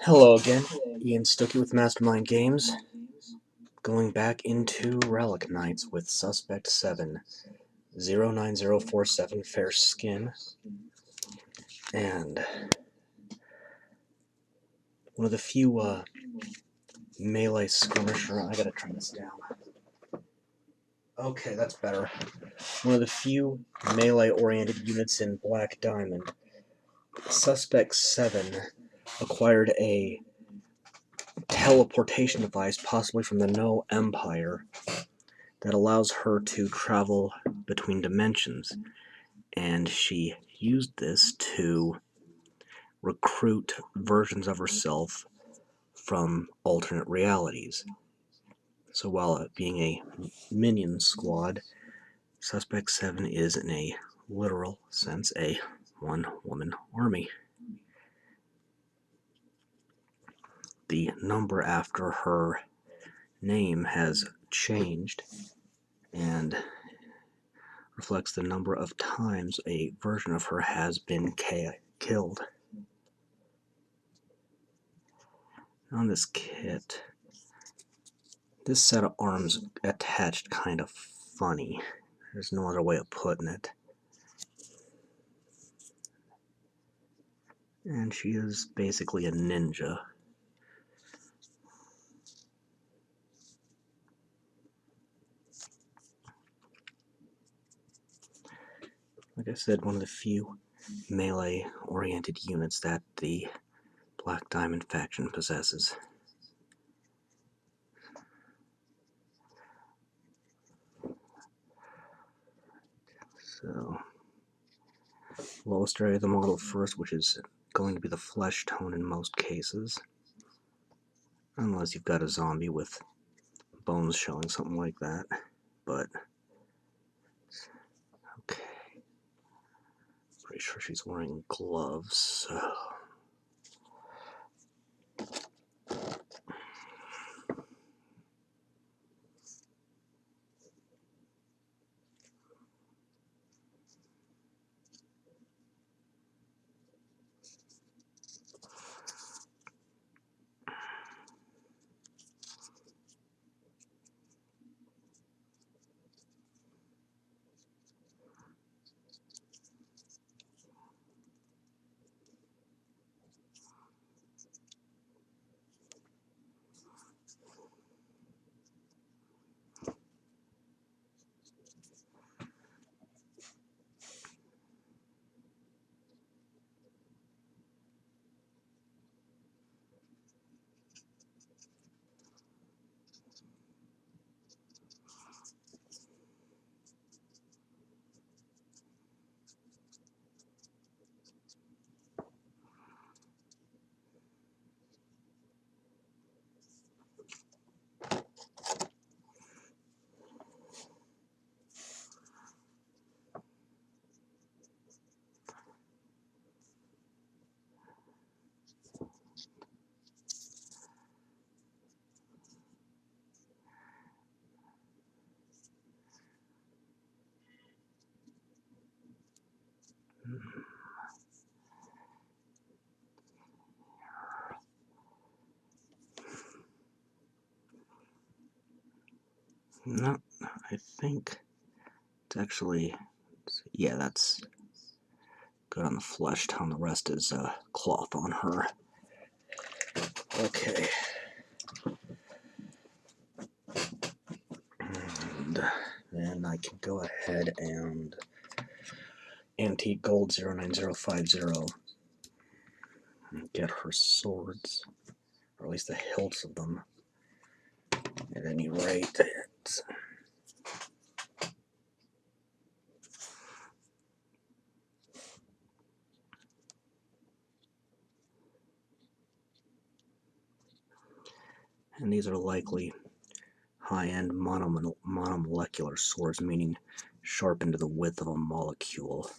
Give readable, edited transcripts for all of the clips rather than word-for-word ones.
Hello again, Ian Stuckey with Mastermind Games, going back into Relic Knights with Suspect 7, 09047 Fair Skin, and one of the few melee skirmisher. I gotta turn this down. Okay, that's better. One of the few melee-oriented units in Black Diamond. Suspect 7 acquired a teleportation device, possibly from the No Empire, that allows her to travel between dimensions, and she used this to recruit versions of herself from alternate realities. So while being a minion squad, Suspect 7 is, in a literal sense, a one-woman army. The number after her name has changed and reflects the number of times a version of her has been killed. On this kit, this set of arms attached kind of funny. There's no other way of putting it. And she is basically a ninja. Like I said, one of the few melee-oriented units that the Black Diamond faction possesses. So, lowest area of the model first, which is going to be the flesh tone in most cases. Unless you've got a zombie with bones showing, something like that. But, okay. Pretty sure she's wearing gloves, so... No, I think it's actually, yeah, that's good on the flesh tone. The rest is cloth on her. Okay. And then I can go ahead and antique gold 09050 and get her swords, or at least the hilts of them. At any rate, and these are likely high-end monomolecular swords, meaning sharpened to the width of a molecule.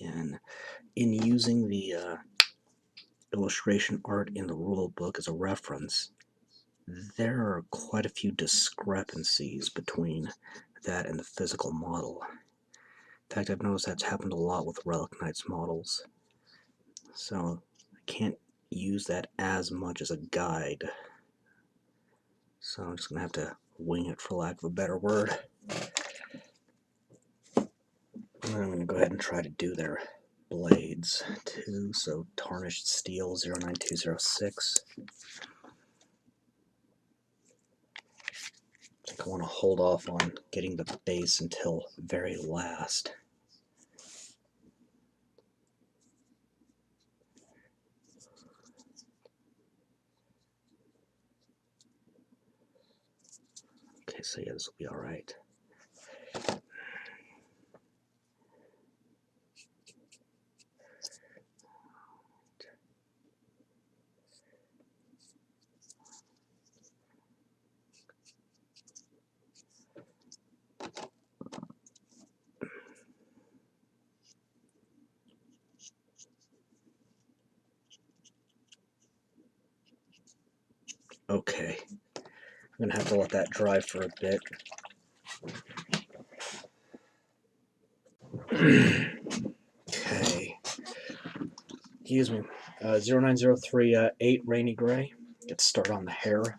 And in using the illustration art in the rule book as a reference, there are quite a few discrepancies between that and the physical model. In fact, I've noticed that's happened a lot with Relic Knights models. So I can't use that as much as a guide. So I'm just going to have to wing it, for lack of a better word. And then I'm going to go ahead and try to do their blades too. So Tarnished Steel 09206. I think I want to hold off on getting the base until very last. Okay, so yeah, this will be alright. Okay, I'm going to have to let that dry for a bit. Okay, excuse me, 09038 Rainy Gray. Get started on the hair.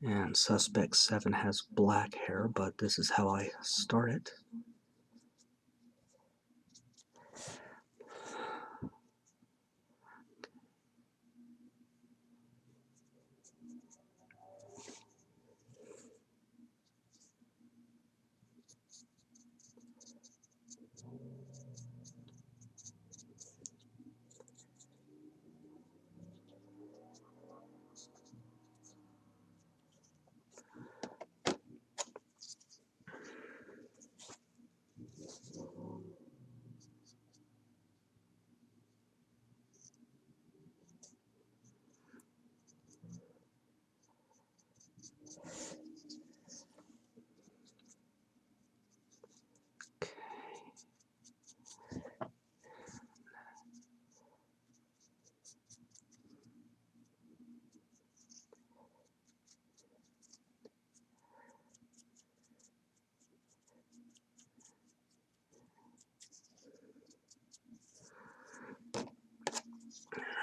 And Suspect 7 has black hair, but this is how I start it.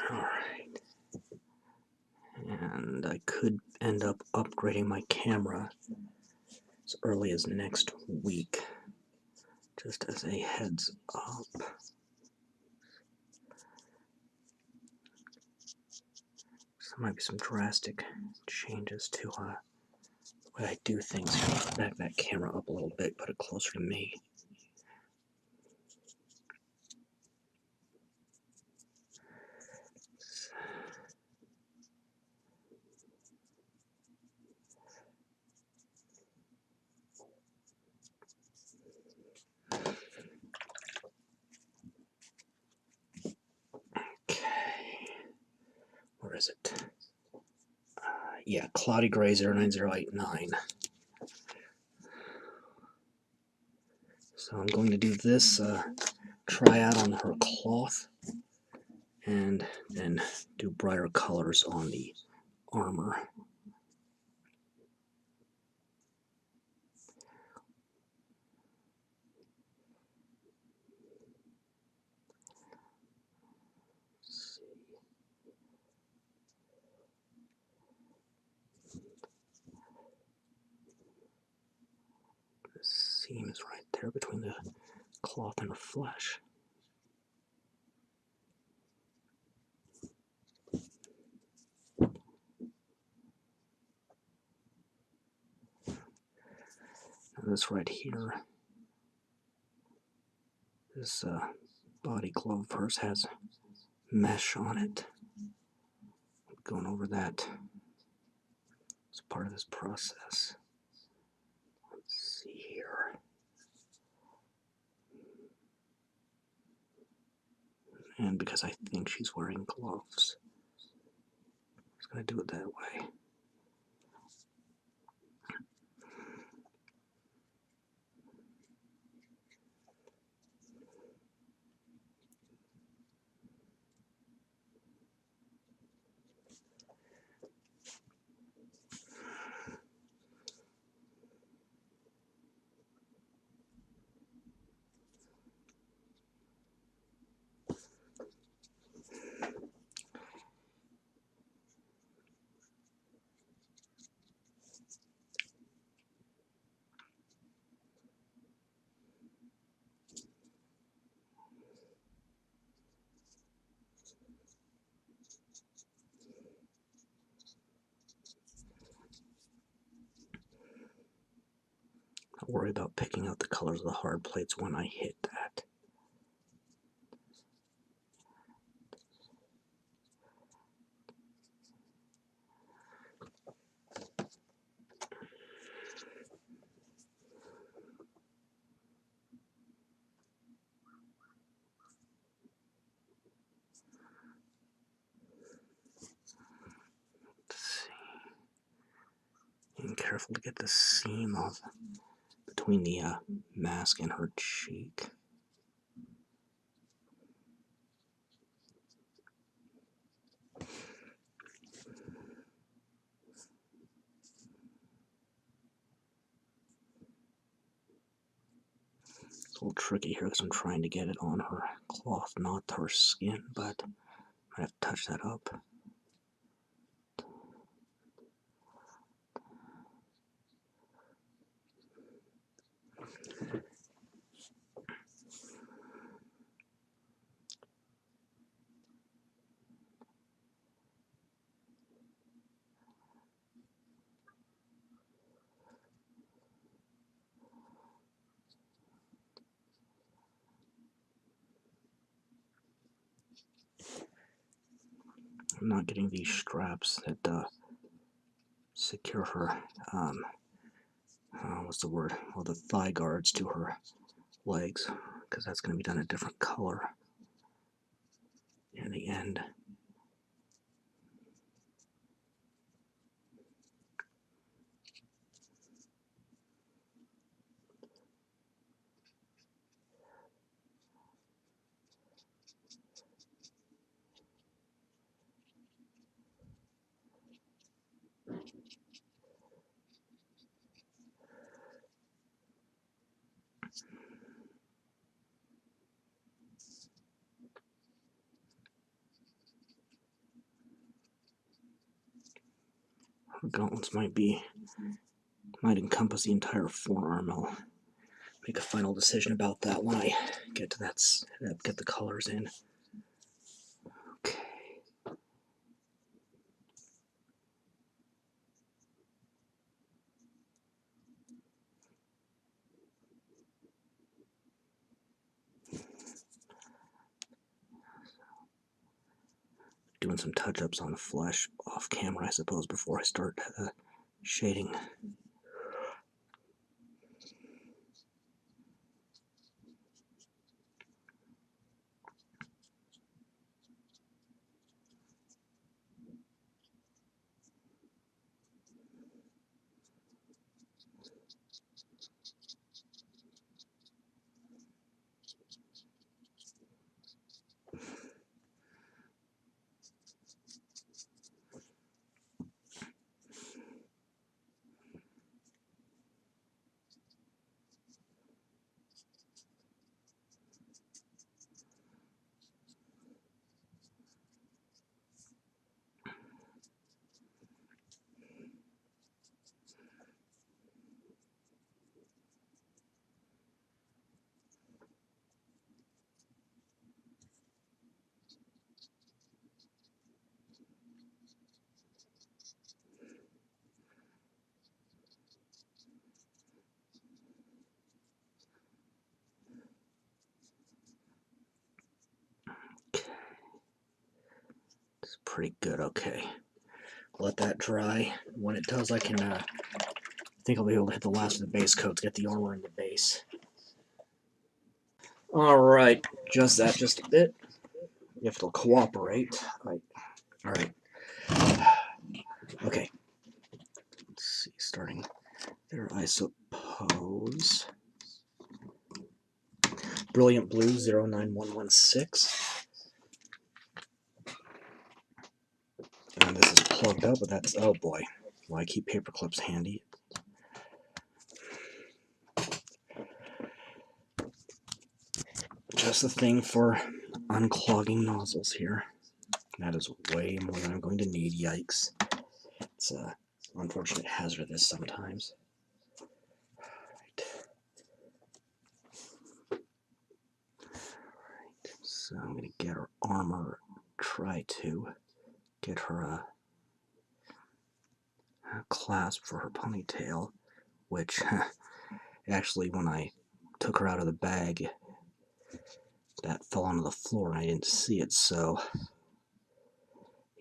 Alright. And I could end up upgrading my camera as early as next week, just as a heads up. So there might be some drastic changes to the way I do things. Back that camera up a little bit, put it closer to me. Okay, where is it? Yeah, Cloudy Gray 09089. So I'm going to do this triad on her cloth, and then do brighter colors on the armor. The seam is right there between the cloth and the flesh. Now this right here, this body glove of hers has mesh on it. Going over that as part of this process. Let's see here. And because I think she's wearing gloves, I'm just going to do it that way. Don't worry about picking out the colors of the hard plates when I hit that. Let's see. Being careful to get the seam off between the mask and her cheek. It's a little tricky here because I'm trying to get it on her cloth, not her skin, but I might have to touch that up. I'm not getting these straps that secure her, what's the word? Well, the thigh guards to her legs, because that's going to be done a different color in the end. Her gauntlets might encompass the entire forearm. I'll make a final decision about that when I get to that, get the colors in. Okay. Doing some touch-ups on the flesh off camera, I suppose, before I start shading. It's pretty good, okay. let that dry. When it does, I can, I think I'll be able to hit the last of the base coats, get the armor in the base. Alright, just a bit. If it'll cooperate. Alright. Okay. Let's see, starting there, I suppose. Brilliant Blue 09116. And this is plugged up, but that's, oh boy. Well, I keep paper clips handy. Just the thing for unclogging nozzles here. That is way more than I'm going to need, yikes. It's unfortunately hazardous sometimes. Alright, so I'm going to get her armor, try to get her a clasp for her ponytail, which actually when I took her out of the bag, that fell onto the floor and I didn't see it, so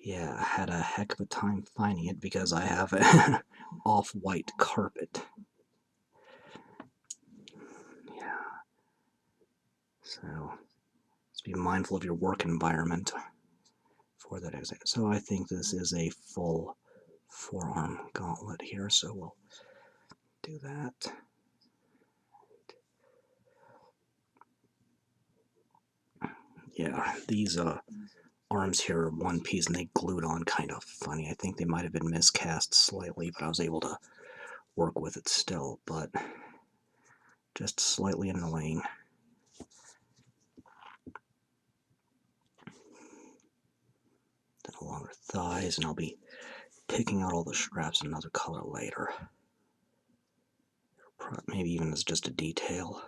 yeah, I had a heck of a time finding it because I have an off-white carpet. Yeah. So, just be mindful of your work environment for that exam. So I think this is a full forearm gauntlet here, so we'll do that. Yeah, these arms here are one piece and they glued on kind of funny. I think they might have been miscast slightly, but I was able to work with it still, but just slightly annoying. Then along her thighs, and I'll be picking out all the straps in another color later. Maybe even as just a detail.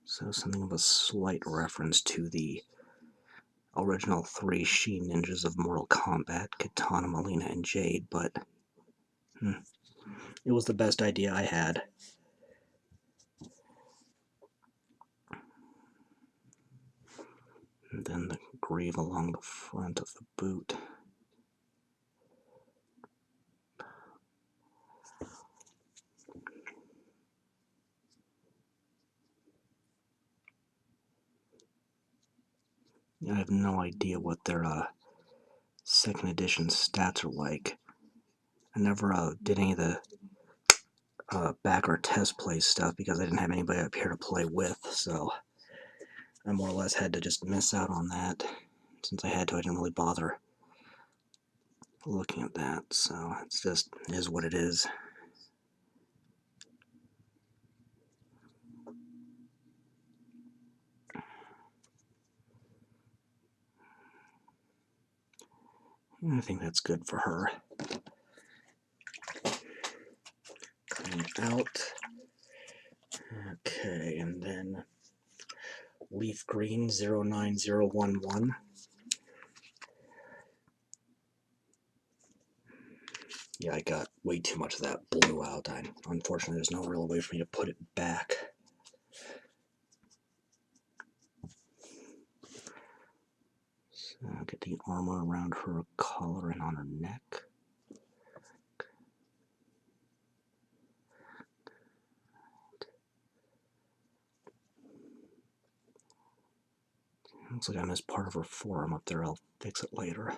So something of a slight reference to the original 3 She Ninjas of Mortal Kombat, Katana, Melina, and Jade, but it was the best idea I had. And then the greave along the front of the boot. I have no idea what their second edition stats are like. I never did any of the backer test play stuff because I didn't have anybody up here to play with, so I more or less had to just miss out on that. Since I had to, I didn't really bother looking at that, so it's just is what it is. I think that's good for her. Clean out. Okay, and then Leaf Green 09011. Yeah, I got way too much of that blue out. Unfortunately, there's no real way for me to put it back. So I'll get the armor around her collar and on her neck. Looks like I missed part of her forearm up there. I'll fix it later.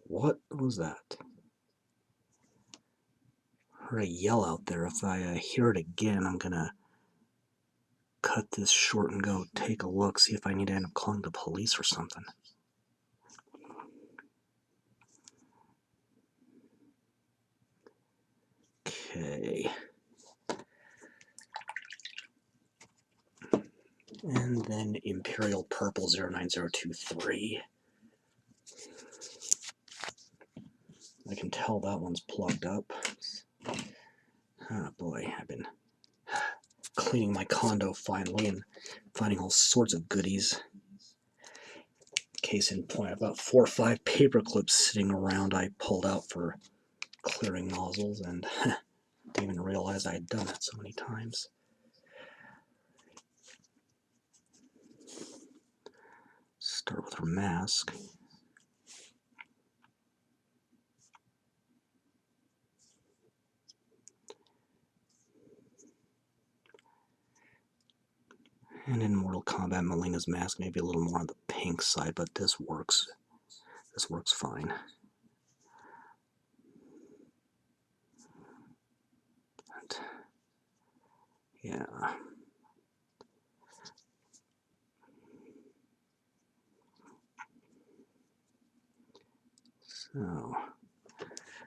What was that? Heard a yell out there. If I hear it again, I'm gonna cut this short and go take a look, see if I need to end up calling the police or something. Okay. And then Imperial Purple 09023. I can tell that one's plugged up. Oh boy, I've been cleaning my condo finally and finding all sorts of goodies. Case in point, I've got 4 or 5 paper clips sitting around I pulled out for clearing nozzles, and didn't even realize I had done that so many times. Start with her mask. And in Mortal Kombat, Melina's mask may be a little more on the pink side, but this works. This works fine. And, yeah. So,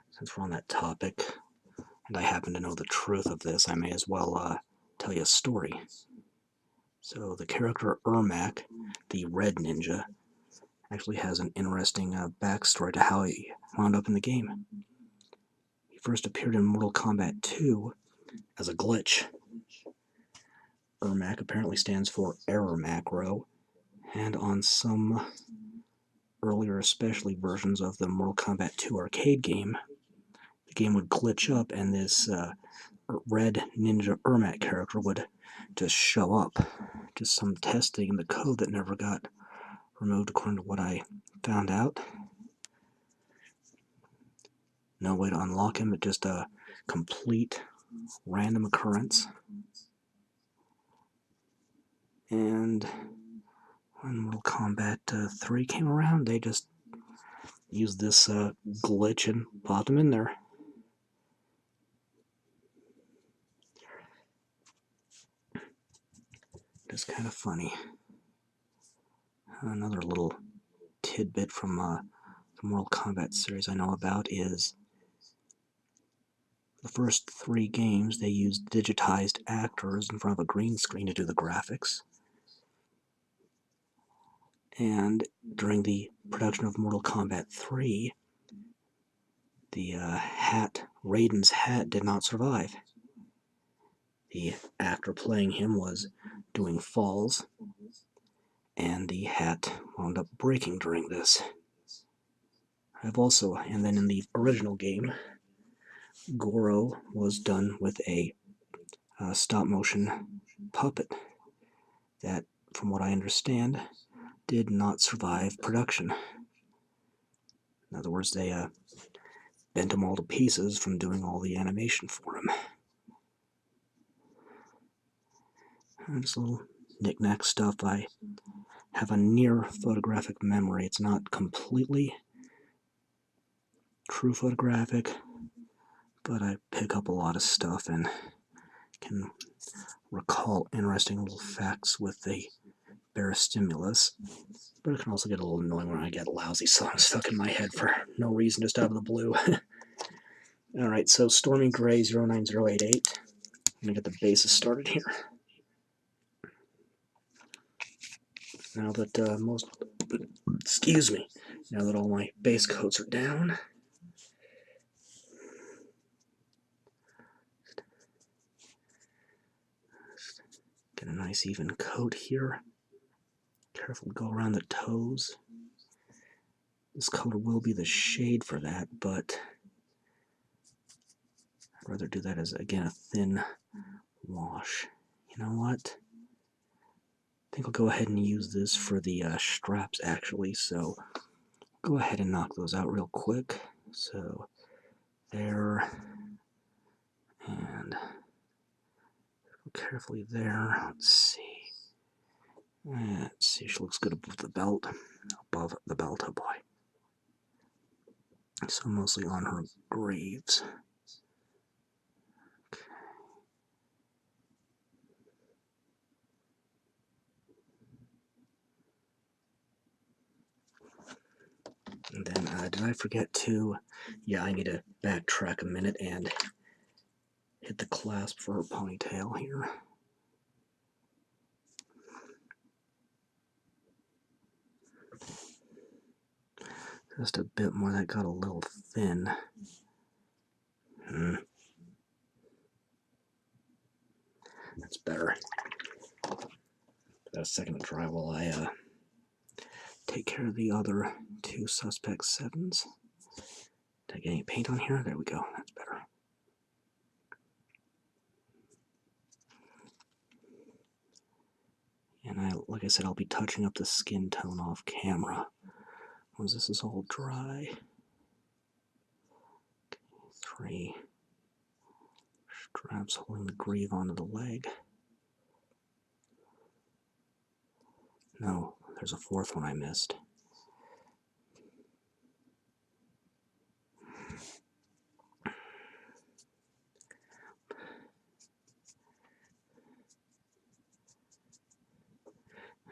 since we're on that topic, and I happen to know the truth of this, I may as well tell you a story. So the character Ermac, the red ninja, actually has an interesting backstory to how he wound up in the game. He first appeared in Mortal Kombat 2 as a glitch. Ermac apparently stands for error macro, and on some earlier especially versions of the Mortal Kombat 2 arcade game, the game would glitch up and this red ninja Ermac character would just show up. Just some testing in the code that never got removed according to what I found out. No way to unlock him, it's just a complete random occurrence. And when Mortal Kombat 3 came around, they just used this glitch and popped him in there. Just kind of funny. Another little tidbit from the Mortal Kombat series I know about is the first 3 games they used digitized actors in front of a green screen to do the graphics. And during the production of Mortal Kombat 3, the hat, Raiden's hat, did not survive. The actor playing him was doing falls, and the hat wound up breaking during this. And then in the original game, Goro was done with a stop-motion puppet that, from what I understand, did not survive production. In other words, they bent him all to pieces from doing all the animation for him. And just little knick-knack stuff. I have a near photographic memory. It's not completely true photographic, but I pick up a lot of stuff and can recall interesting little facts with the bare stimulus. But it can also get a little annoying when I get lousy songs stuck in my head for no reason, just out of the blue. Alright, so Stormy Gray 09088. I'm going to get the bases started here. Now that now that all my base coats are down, get a nice even coat here. Careful to go around the toes. This color will be the shade for that, but I'd rather do that as, again, a thin wash. You know what? I think I'll go ahead and use this for the straps, actually, so go ahead and knock those out real quick. So, there, and carefully there. Let's see. She looks good above the belt. Above the belt, oh boy. So mostly on her graves. And then, did I forget to... Yeah, I need to backtrack a minute and hit the clasp for her ponytail here. Just a bit more. That got a little thin. That's better. Got a second to dry while I take care of the other two suspect 7s. Did I get any paint on here? There we go. That's better. And like I said, I'll be touching up the skin tone off camera once this is all dry. 3 straps holding the greave onto the leg. No, there's a 4th one I missed.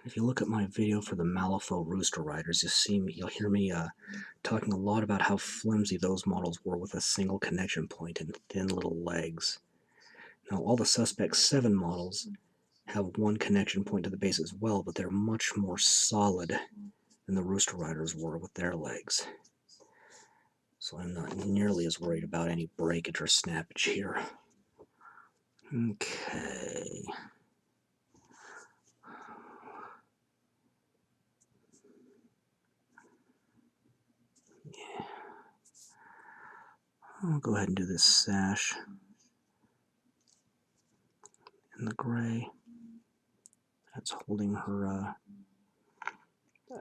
If you look at my video for the Malifaux Rooster Riders, you'll hear me talking a lot about how flimsy those models were with a single connection point and thin little legs. Now, all the Suspect 7 models have one connection point to the base as well, but they're much more solid than the Rooster Riders were with their legs. So I'm not nearly as worried about any breakage or snappage here. Okay. Yeah. I'll go ahead and do this sash in the gray. That's holding her,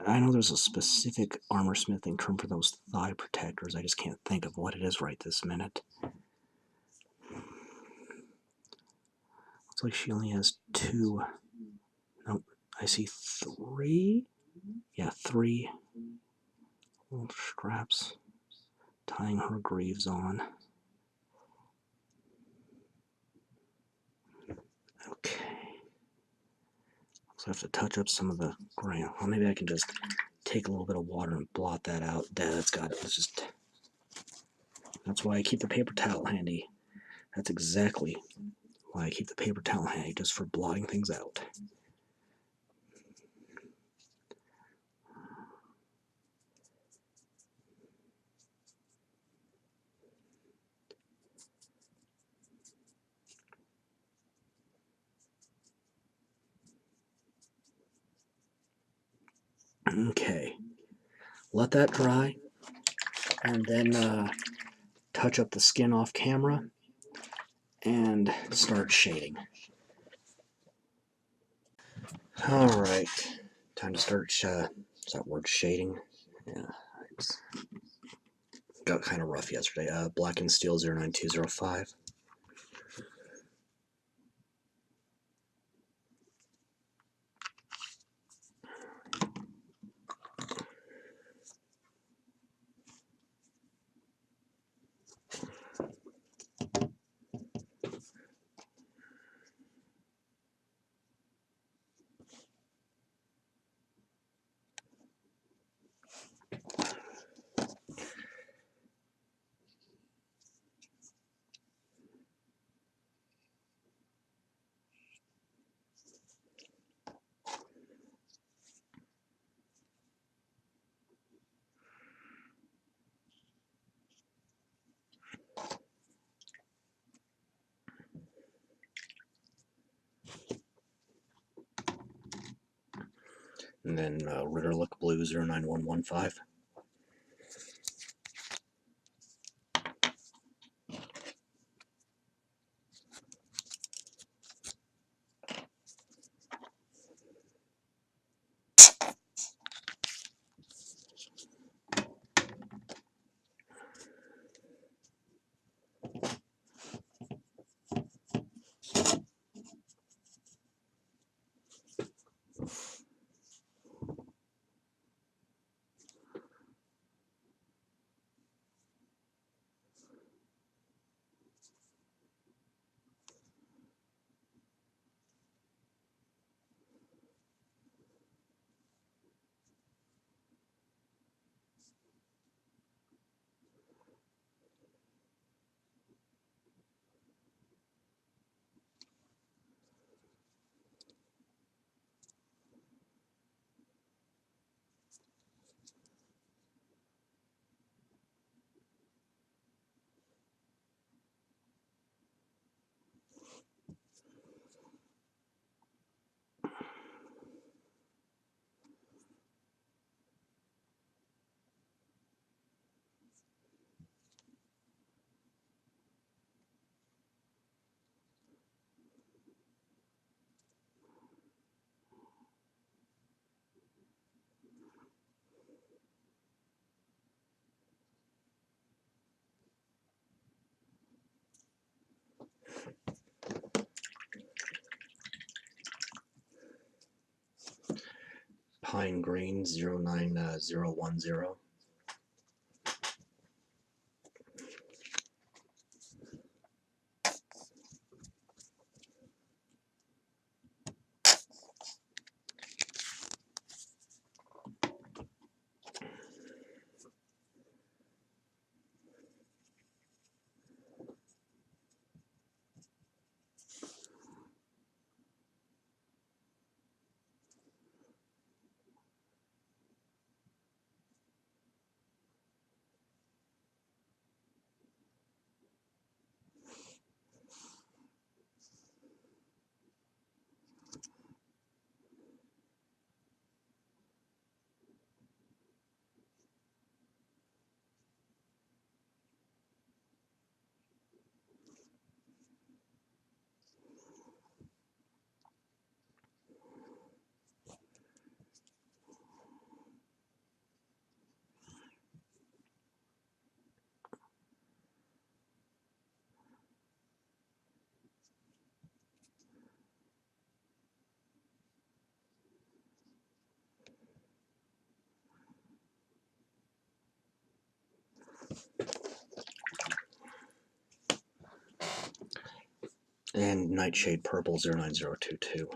I know there's a specific armor smithing term for those thigh protectors. I just can't think of what it is right this minute. Looks like she only has 2. Nope, I see 3. Yeah, 3 little straps tying her greaves on. Okay. So I have to touch up some of the gray. Well, maybe I can just take a little bit of water and blot that out. That's got it. That's why I keep the paper towel handy. That's exactly why I keep the paper towel handy, just for blotting things out. Okay. Let that dry, and then touch up the skin off camera and start shading. Alright, time to start, is that word shading? Yeah, it's got kind of rough yesterday. Blackened Steel 09205. And then Ritterlich Blue 09115. Pine Green 09010. And Nightshade Purple 09022.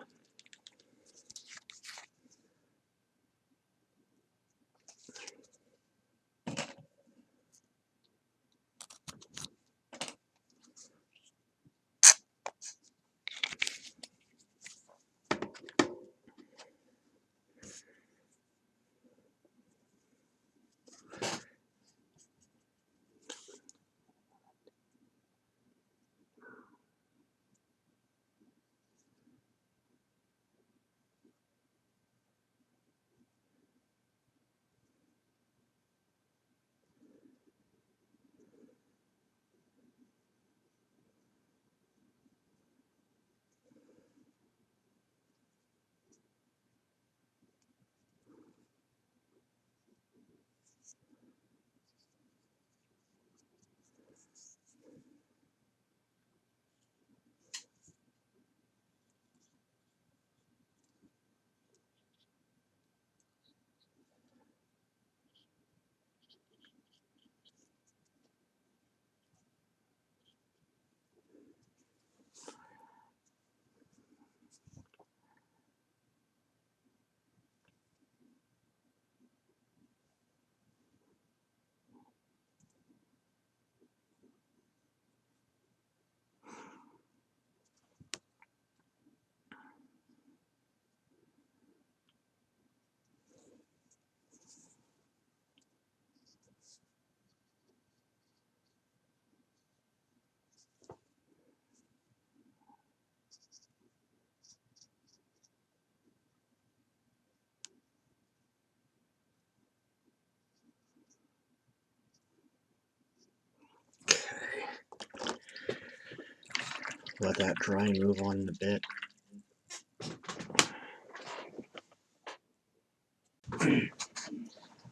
Let that dry and move on in a bit.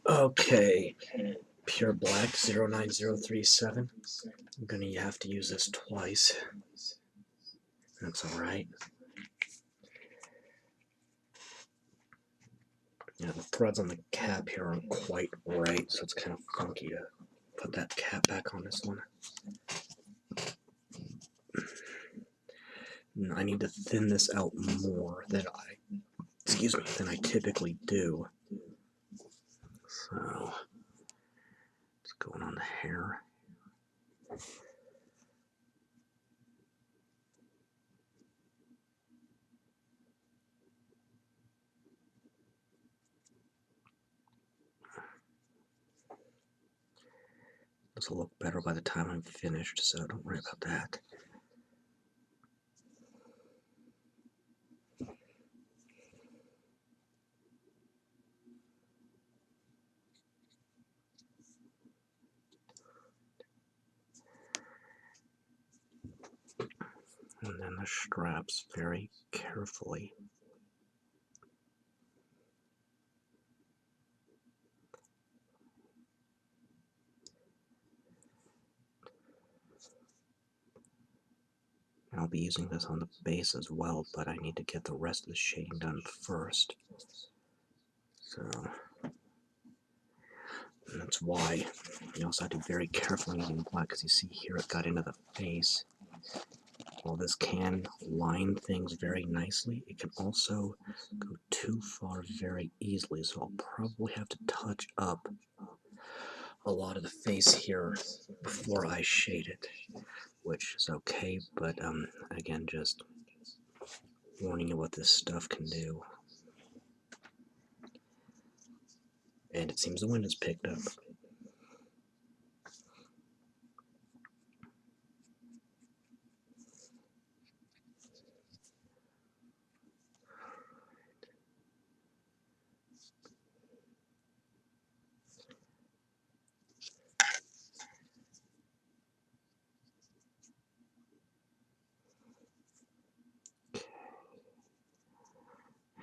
Okay, Pure Black 09037. I'm gonna have to use this twice. That's alright. Yeah, the threads on the cap here aren't quite right, so it's kind of funky to put that cap back on this one. And I need to thin this out more than I typically do. So it's going on the hair. This will look better by the time I'm finished, so don't worry about that. And then the straps very carefully. I'll be using this on the base as well, but I need to get the rest of the shading done first. So that's why you also have to be very careful using black, because you see here it got into the face. While this can line things very nicely, it can also go too far very easily, so I'll probably have to touch up a lot of the face here before I shade it, which is okay, but again, just warning you what this stuff can do. And it seems the wind has picked up.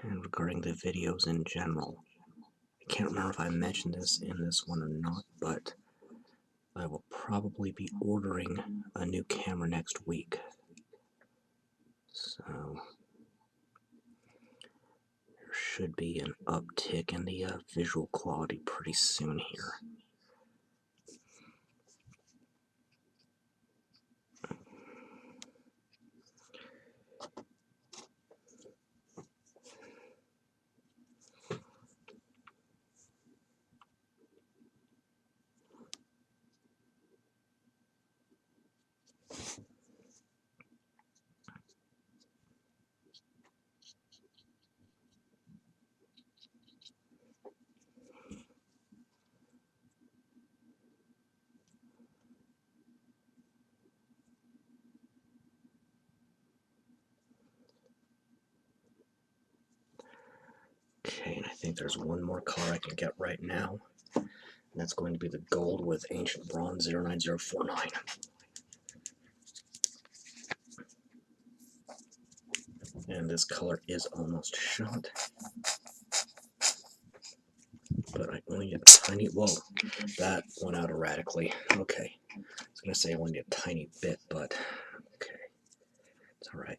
And regarding the videos in general, I can't remember if I mentioned this in this one or not, but I will probably be ordering a new camera next week. So there should be an uptick in the visual quality pretty soon here. Okay, and I think there's one more color I can get right now, and that's going to be the gold with Ancient Bronze 09049. And this color is almost shot, but I only get a tiny, whoa, that went out erratically. Okay, I was going to say I only get a tiny bit, but okay, it's alright.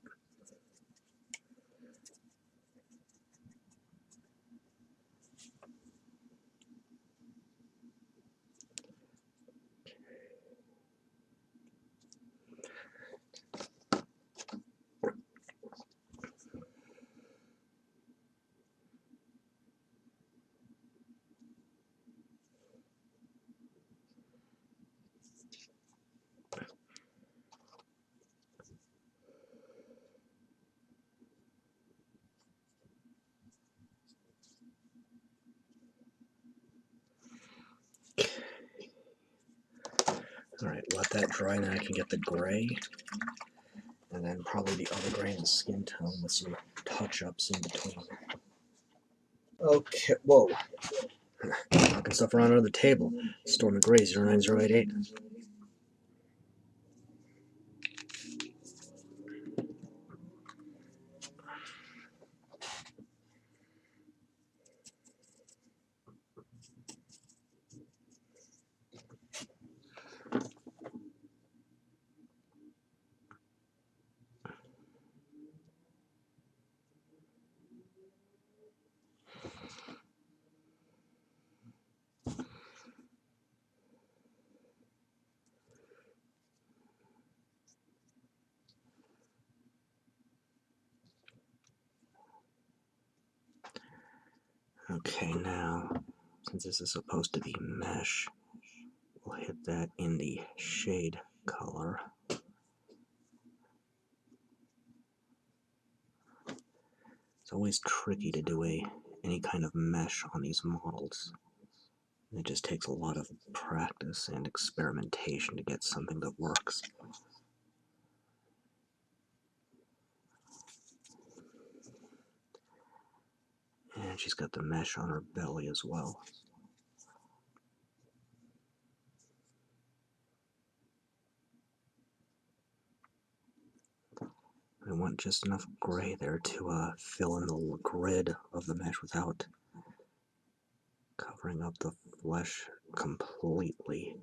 Alright, let that dry, and then I can get the gray, and then probably the other gray and the skin tone with some touch-ups in between. Okay, whoa. Knocking stuff around under the table. Stormy Gray 09088. Okay, now, since this is supposed to be mesh, we'll hit that in the shade color. It's always tricky to do any kind of mesh on these models. It just takes a lot of practice and experimentation to get something that works. And she's got the mesh on her belly as well. I want just enough gray there to fill in the grid of the mesh without covering up the flesh completely.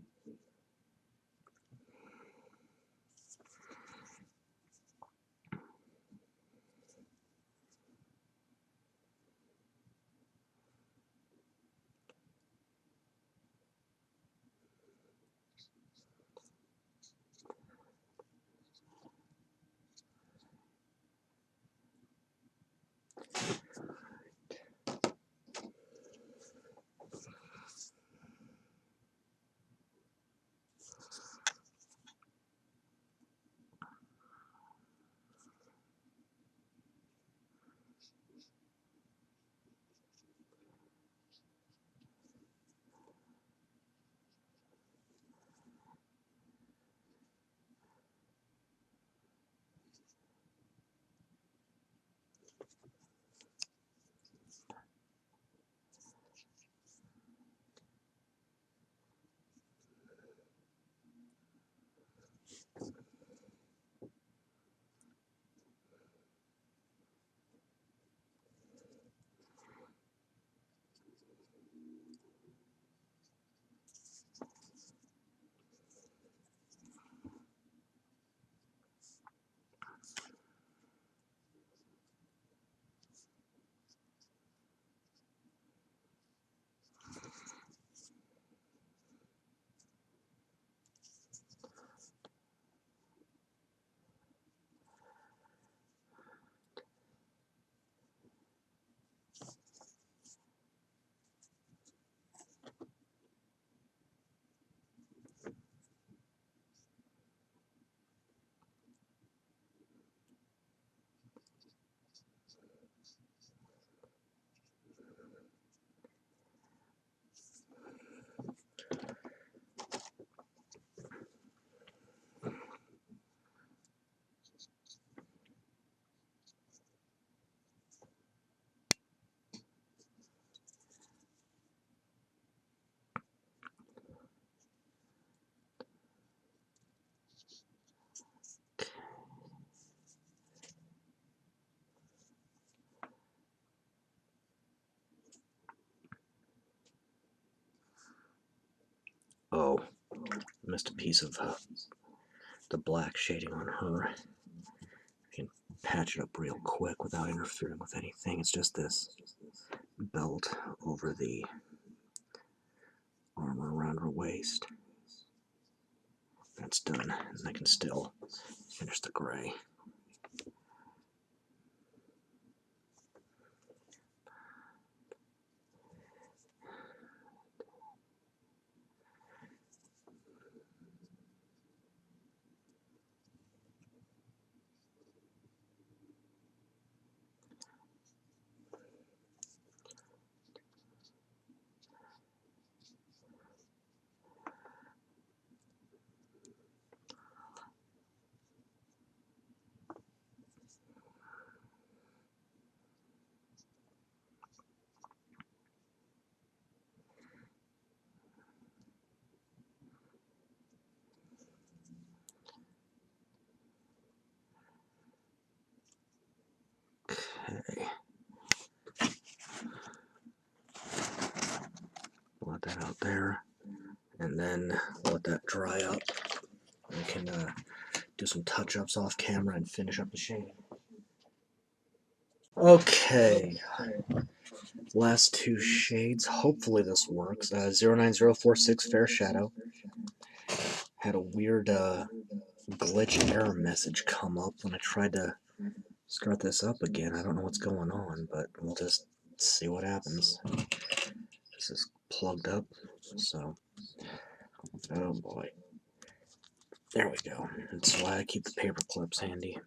Oh, missed a piece of the black shading on her. I can patch it up real quick without interfering with anything. It's just this belt over the armor around her waist. That's done, and I can still finish the gray. Okay. Let that out there, and then let that dry up. We can do some touch-ups off camera and finish up the shading. Okay, last two shades. Hopefully this works. 09046 Fair Shadow had a weird glitch error message come up when I tried to start this up again. I don't know what's going on, but we'll just see what happens. This is plugged up, so oh boy. There we go. That's why I keep the paper clips handy.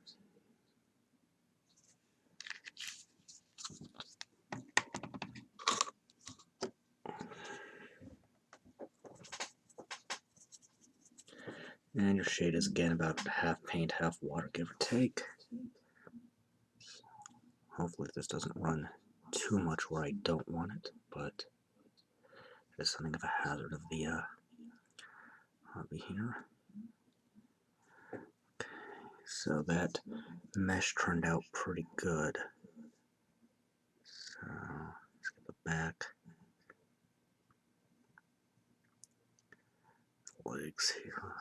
And your shade is again about half paint, half water, give or take. Hopefully this doesn't run too much where I don't want it, but it's something of a hazard of the hobby here. Okay, so that mesh turned out pretty good. So let's get the back legs here.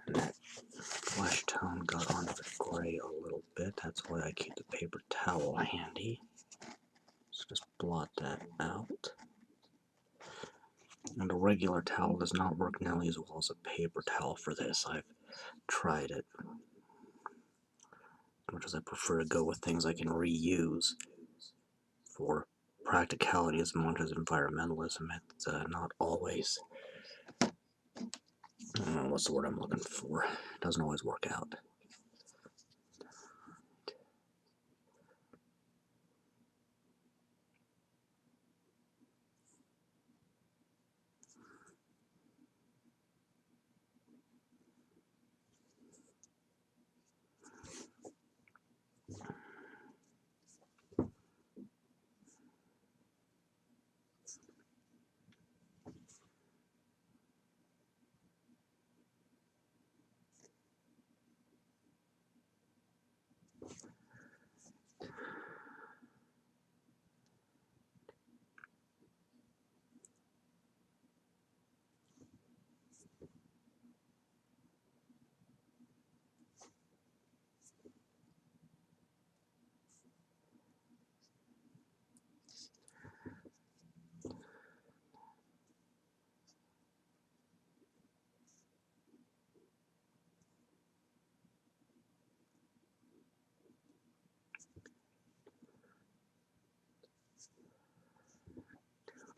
And that flesh tone got onto the gray a little bit. That's why I keep the paper towel handy. So just blot that out. And a regular towel does not work nearly as well as a paper towel for this. I've tried it. As much as I prefer to go with things I can reuse for practicality as much as environmentalism, it's not always, what's the word I'm looking for? It doesn't always work out.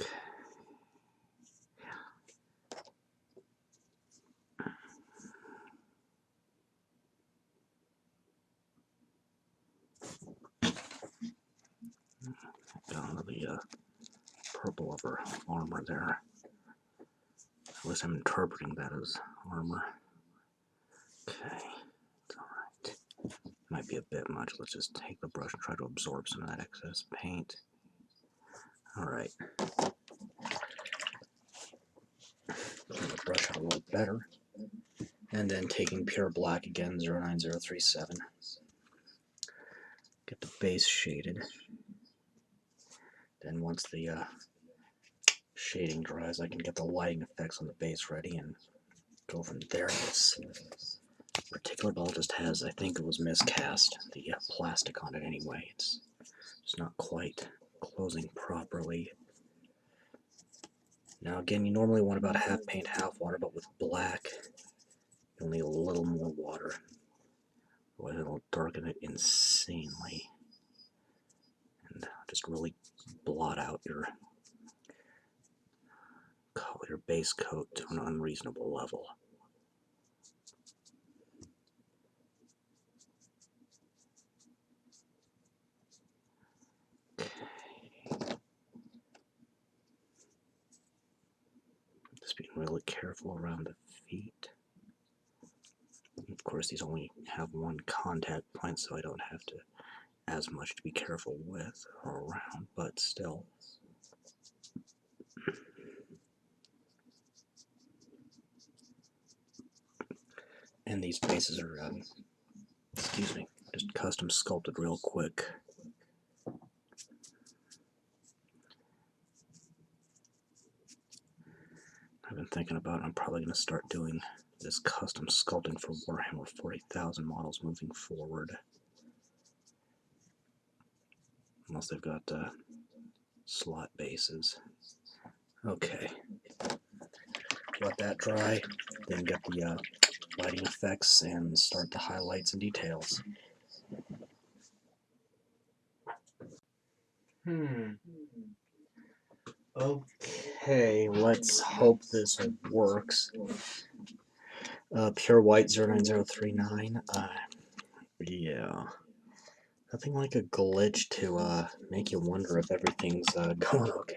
Okay. Down to the purple of her armor there. At least I'm interpreting that as armor. Okay, it's alright. Might be a bit much. Let's just take the brush and try to absorb some of that excess paint. Alright. brush out a little better. And then taking pure black again, 09037. Get the base shaded. Then once the shading dries, I can get the lighting effects on the base ready and go from there. This particular ball just has, I think it was miscast, the plastic on it anyway. It's just not quite closing properly. Now again, you normally want about half paint, half water, but with black, you'll need a little more water. Otherwise it'll darken it insanely. And just really blot out your base coat to an unreasonable level. Just being really careful around the feet. Of course, these only have one contact point, so I don't have to as much to be careful with or around, but still. And these bases are, excuse me, just custom sculpted real quick. I've been thinking about it. I'm probably going to start doing this custom sculpting for Warhammer 40,000 models moving forward. Unless they've got slot bases. Okay. Let that dry, then get the lighting effects and start the highlights and details. Okay, let's hope this works. Pure white 09039. Yeah. Nothing like a glitch to make you wonder if everything's going okay.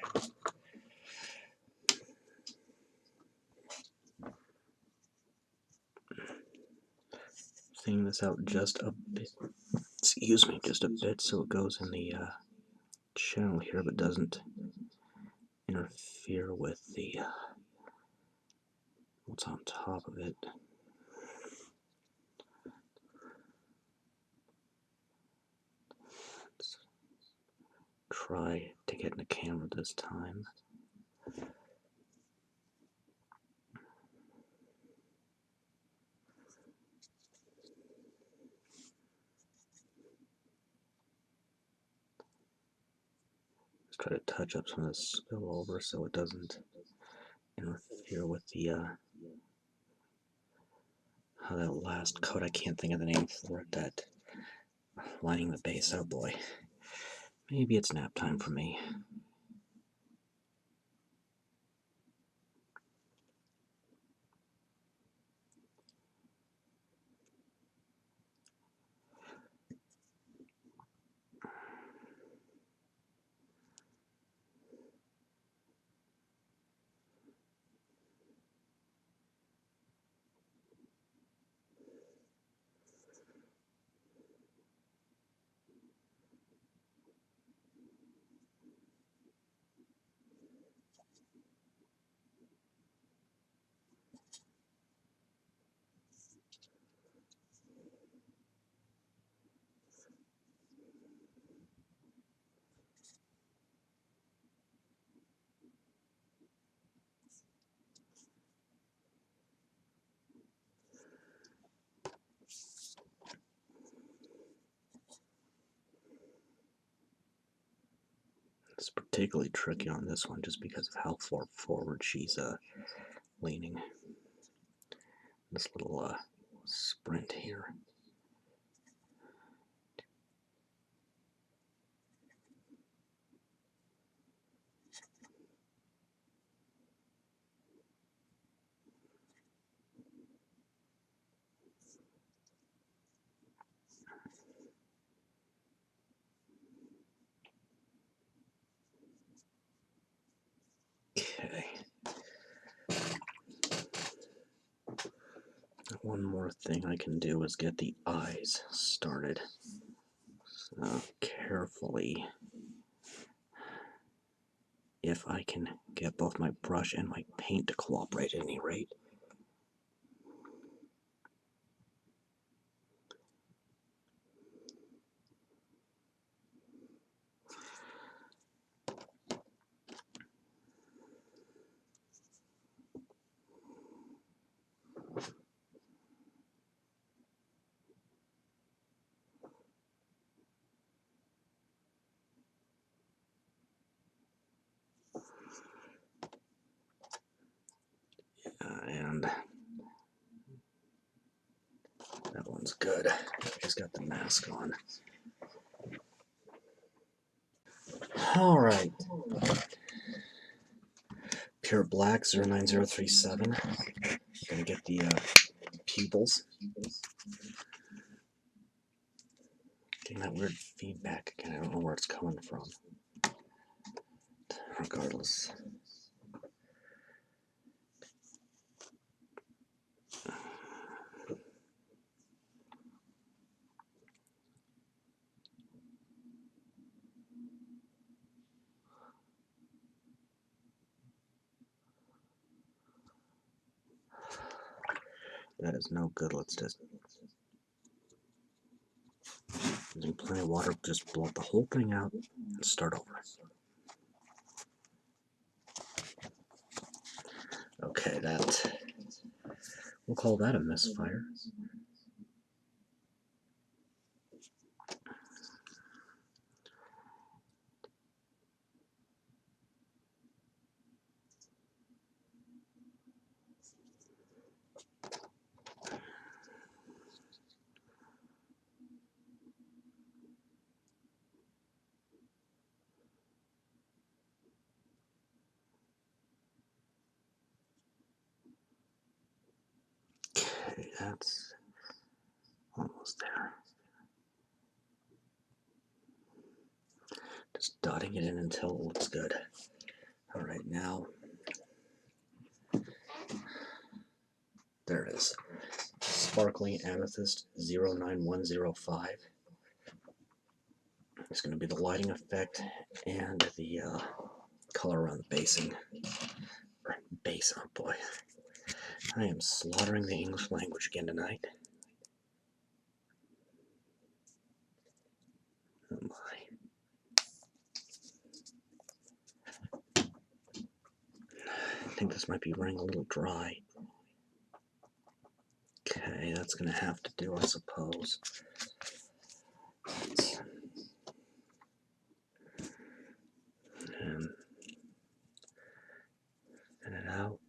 Seeing this out just a bit. Excuse me, just a bit so it goes in the channel here, but doesn't interfere with the what's on top of it. Let's try to get in the camera this time. Let's try to touch up some of this spillover so it doesn't interfere with the how that last coat, I can't think of the name for it, that lining the base. Oh boy. Maybe it's nap time for me. It's particularly tricky on this one just because of how far forward she's leaning. This little sprint here. Okay. One more thing I can do is get the eyes started. So carefully if I can get both my brush and my paint to cooperate at any rate. And that one's good. He's got the mask on. All right. Pure Black 09037. Gonna get the pupils. Getting that weird feedback again. I don't know where it's coming from. Regardless. That is no good. Let's just, using plenty of water, just blow the whole thing out and start over. Okay, we'll call that a misfire. Okay, that's almost there. Just dotting it in until it looks good. All right, now, there it is. Sparkling Amethyst 09105. It's going to be the lighting effect and the color around the basing. Or base, oh boy. I am slaughtering the English language again tonight. Oh my. I think this might be running a little dry. Okay, that's going to have to do, I suppose. And thin it out.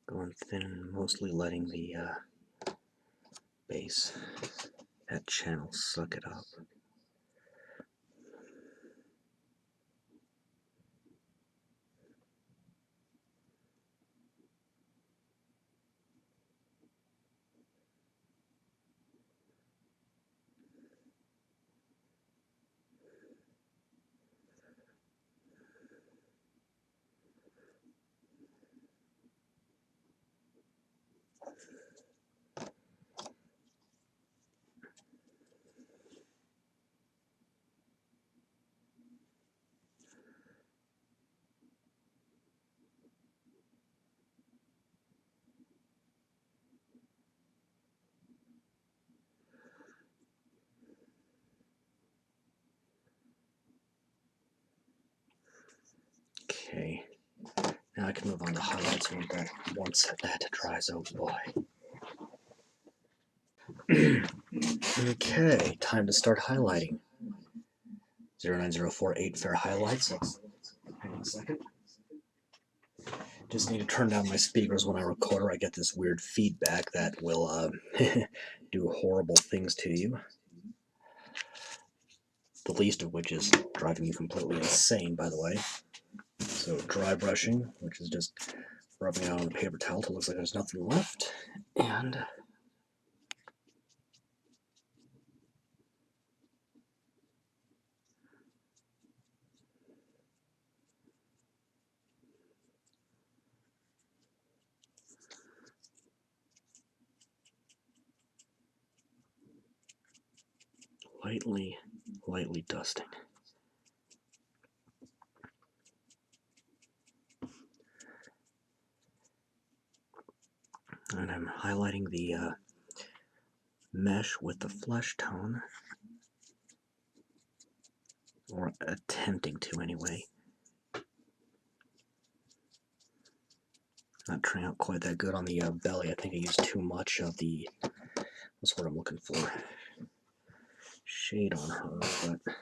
Going thin and mostly letting the base, that channel, suck it up. Okay, now I can move on to highlights once that dries. Oh boy. Okay, time to start highlighting. 09048 fair highlights. Hang on a second. Just need to turn down my speakers when I record, or I get this weird feedback that will do horrible things to you. the least of which is driving you completely insane, by the way. So dry brushing, which is just rubbing it on the paper towel till it looks like there's nothing left, and lightly dusting. And I'm highlighting the mesh with the flesh tone, or attempting to anyway. Not turning out quite that good on the belly. I think I used too much of the, that's what I'm looking for, shade on her, but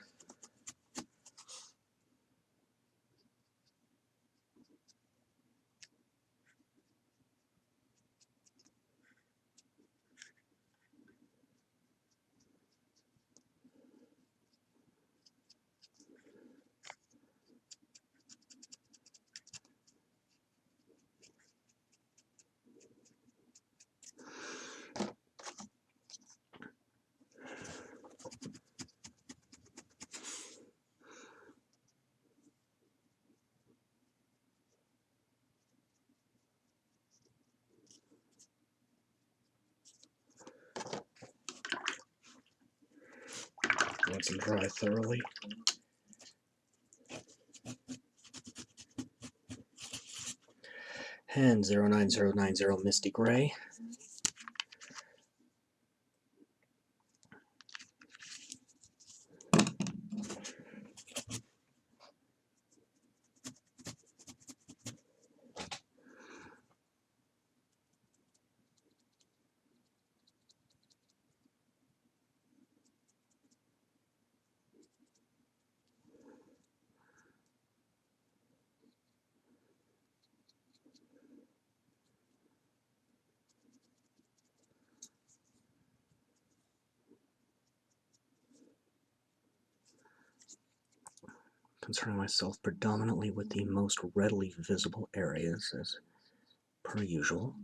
once them dry thoroughly. And 09090 Misty Gray. Concerning myself predominantly with the most readily visible areas, as per usual.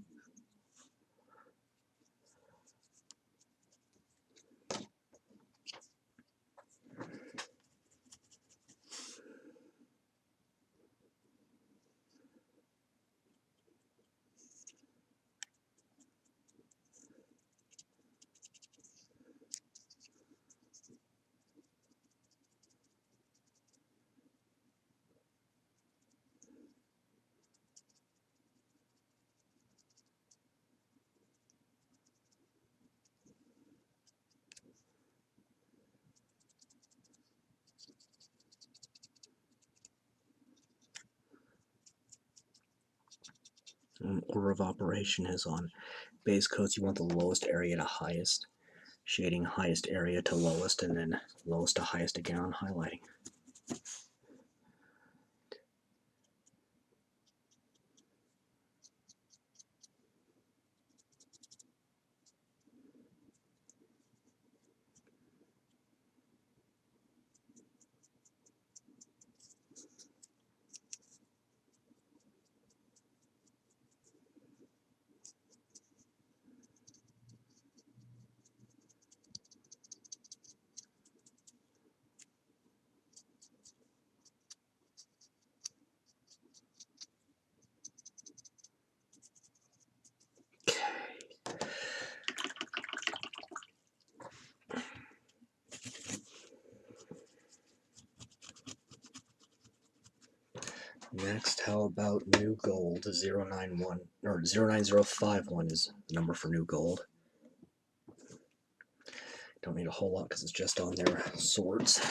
Order of operation is on base coats, you want the lowest area to highest, shading highest area to lowest, and then lowest to highest again on highlighting. Next, how about new gold? 091 or 09051 is the number for new gold. Don't need a whole lot because it's just on their swords.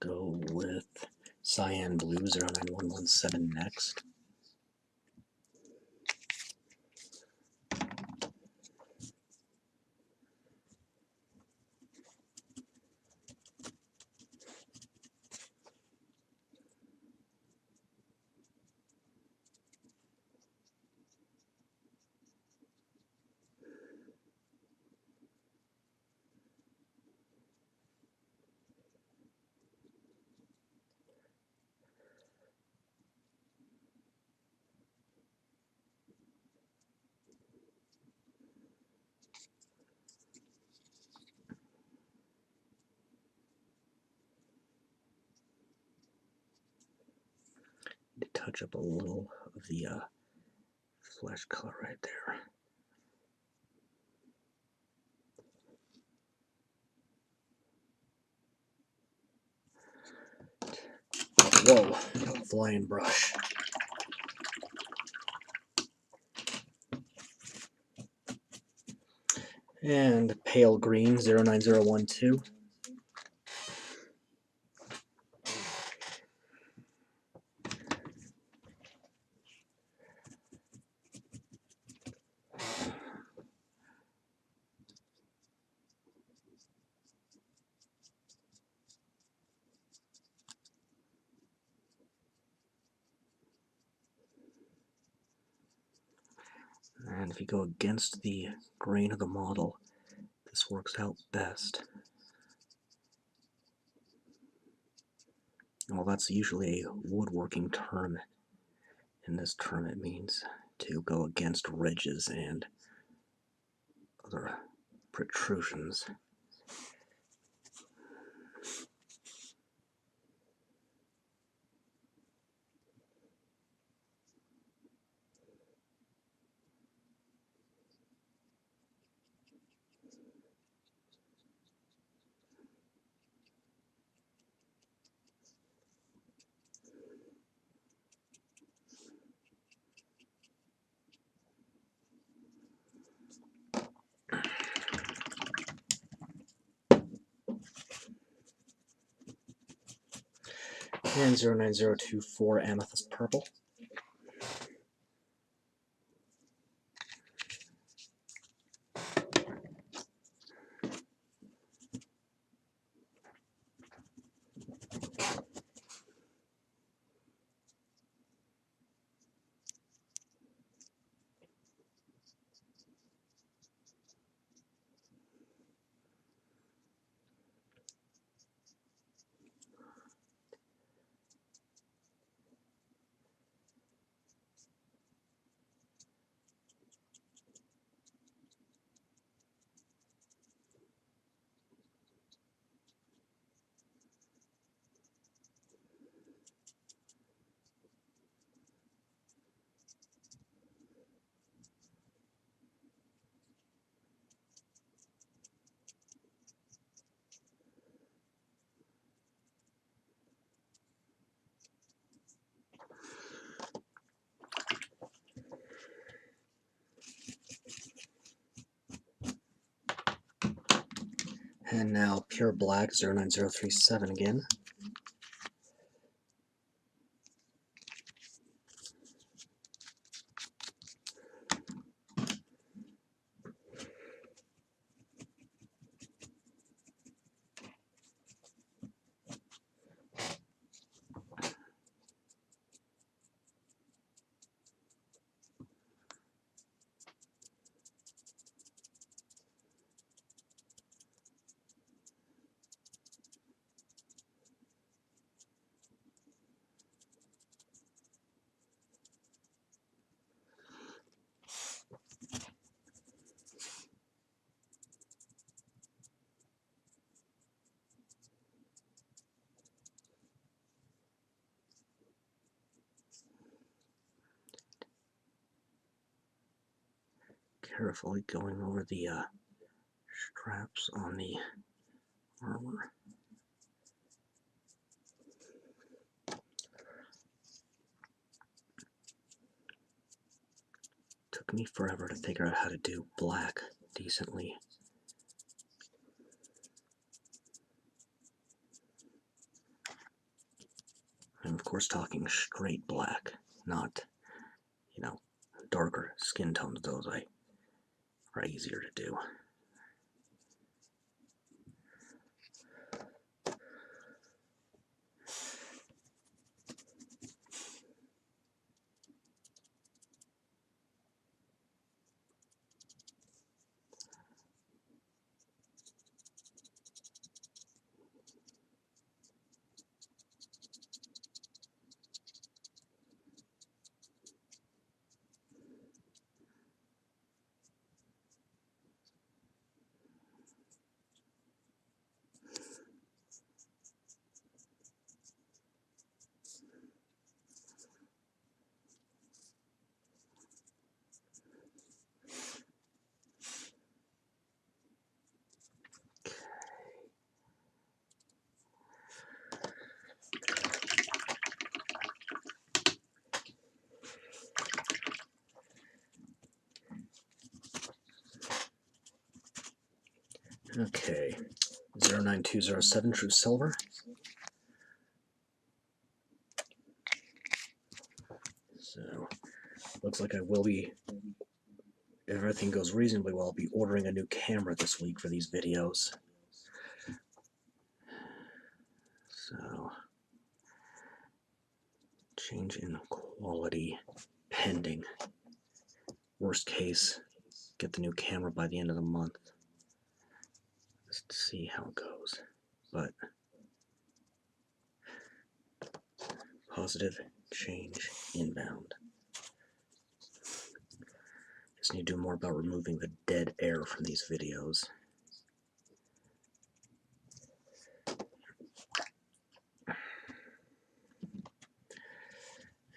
I'll go with Cyan Blue 09117 next. To touch up a little of the flesh color right there. Whoa, flying brush. And pale green 09012. And if you go against the grain of the model, this works out best. Well, that's usually a woodworking term. In this term, it means to go against ridges and other protrusions. And 09024 Amethyst Purple. And now pure black 09037 again. Carefully going over the straps on the armor. Took me forever to figure out how to do black decently. I'm of course talking straight black, not, darker skin tones. Those are easier to do. Okay, 09207 True Silver. So, looks like I will be, if everything goes reasonably well, I'll be ordering a new camera this week for these videos. So, change in quality pending. Worst case, get the new camera by the end of the month. Let's see how it goes. But positive change inbound. Just need to do more about removing the dead air from these videos.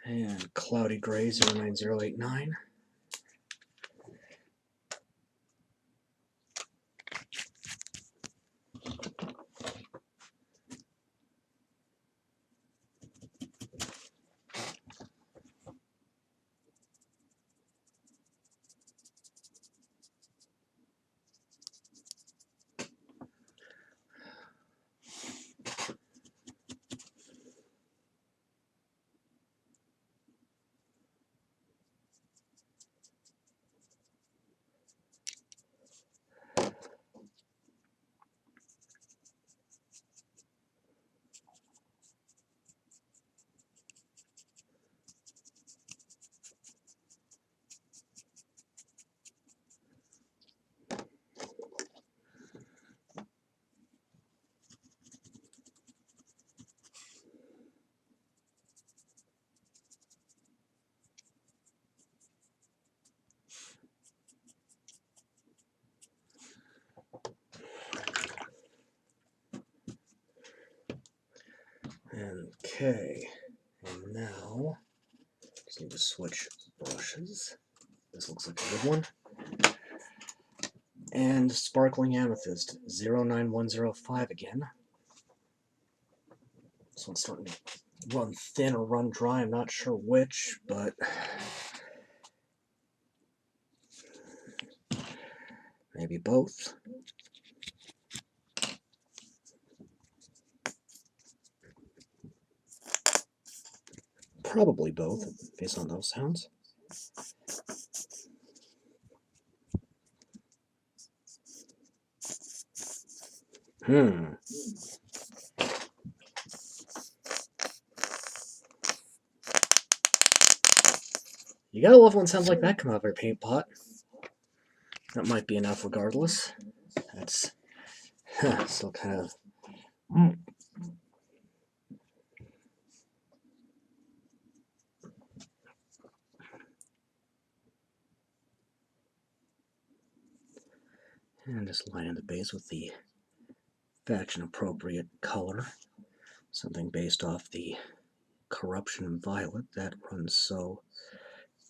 And Cloudy Gray 09089. Okay, and now just need to switch brushes. This looks like a good one. And Sparkling Amethyst 09105 again. This one's starting to run thin or run dry, I'm not sure which, but maybe both. Probably both, based on those sounds. You gotta love when sounds like that come out of your paint pot. That might be enough regardless. That's still kind of... And just line the base with the faction-appropriate color. Something based off the Corruption Violet that runs so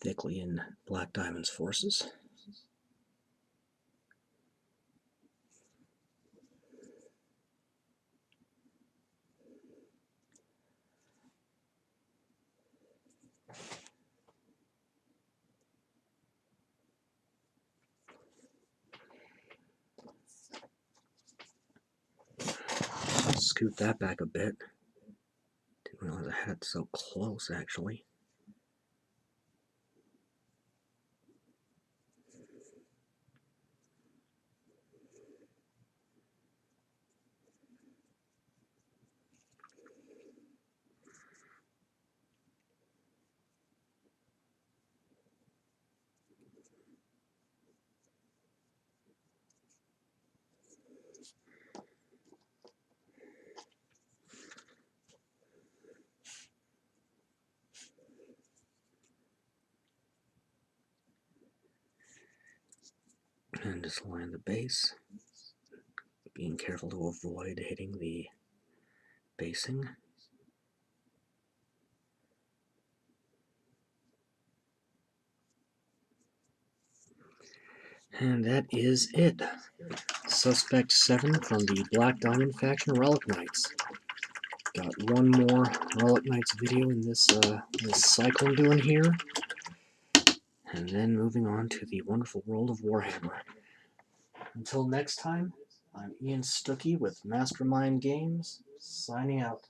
thickly in Black Diamond's forces. Scoot that back a bit. Didn't realize I had it so close, actually. And just line the base, being careful to avoid hitting the basing. And that is it. Suspect 7 from the Black Diamond faction, Relic Knights. Got one more Relic Knights video in this cycle I'm doing here. And then moving on to the wonderful world of Warhammer. Until next time, I'm Ian Stuckey with Mastermind Games, signing out.